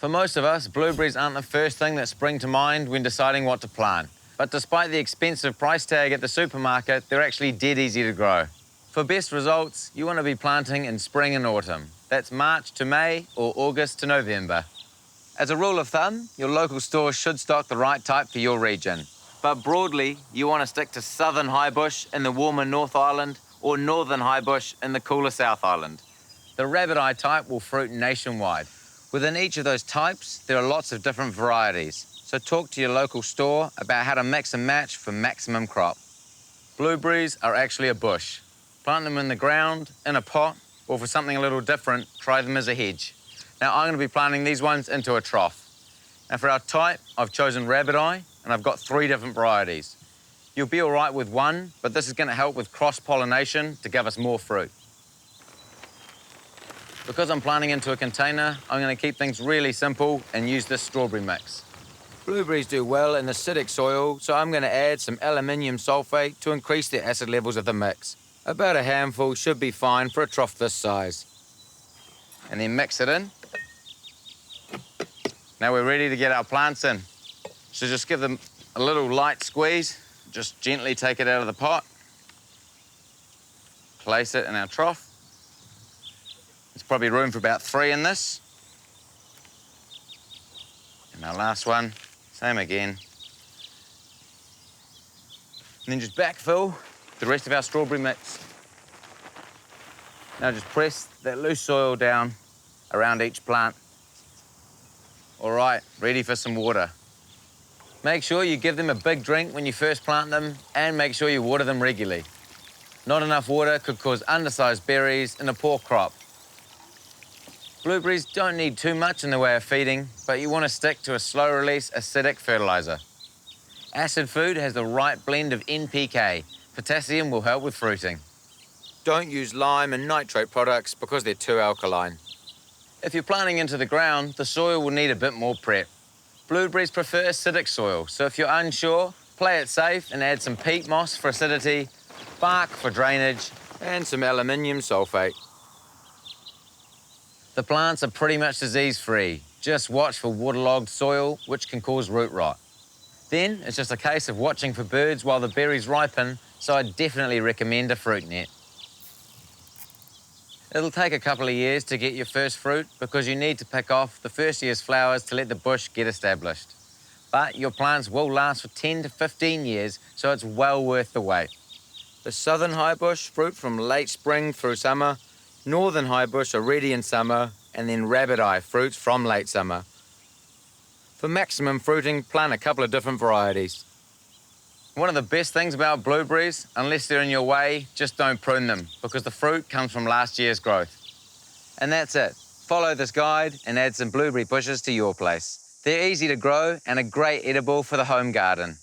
For most of us, blueberries aren't the first thing that spring to mind when deciding what to plant. But despite the expensive price tag at the supermarket, they're actually dead easy to grow. For best results, you want to be planting in spring and autumn. That's March to May or August to November. As a rule of thumb, your local store should stock the right type for your region. But broadly, you want to stick to southern highbush in the warmer North Island or northern highbush in the cooler South Island. The rabbit eye type will fruit nationwide. Within each of those types, there are lots of different varieties. So talk to your local store about how to mix and match for maximum crop. Blueberries are actually a bush. Plant them in the ground, in a pot, or for something a little different, try them as a hedge. Now, I'm going to be planting these ones into a trough. Now, for our type, I've chosen rabbit eye, and I've got 3 different varieties. You'll be all right with one, but this is going to help with cross-pollination to give us more fruit. Because I'm planting into a container, I'm going to keep things really simple and use this strawberry mix. Blueberries do well in acidic soil, so I'm going to add some aluminium sulfate to increase the acid levels of the mix. About a handful should be fine for a trough this size. And then mix it in. Now we're ready to get our plants in. So just give them a little light squeeze. Just gently take it out of the pot. Place it in our trough. There's probably room for about 3 in this. And our last one, same again. And then just backfill the rest of our strawberry mix. Now just press that loose soil down around each plant. All right, ready for some water. Make sure you give them a big drink when you first plant them and make sure you water them regularly. Not enough water could cause undersized berries and a poor crop. Blueberries don't need too much in the way of feeding, but you want to stick to a slow-release acidic fertilizer. Acid food has the right blend of NPK. Potassium will help with fruiting. Don't use lime and nitrate products because they're too alkaline. If you're planting into the ground, the soil will need a bit more prep. Blueberries prefer acidic soil, so if you're unsure, play it safe and add some peat moss for acidity, bark for drainage, and some aluminium sulfate. The plants are pretty much disease-free. Just watch for waterlogged soil, which can cause root rot. Then it's just a case of watching for birds while the berries ripen, so I definitely recommend a fruit net. It'll take a couple of years to get your first fruit because you need to pick off the first year's flowers to let the bush get established. But your plants will last for 10 to 15 years, so it's well worth the wait. The southern highbush fruit from late spring through summer, northern highbush are ready in summer, and then rabbit eye fruits from late summer. For maximum fruiting, plant a couple of different varieties. One of the best things about blueberries, unless they're in your way, just don't prune them because the fruit comes from last year's growth. And that's it. Follow this guide and add some blueberry bushes to your place. They're easy to grow and a great edible for the home garden.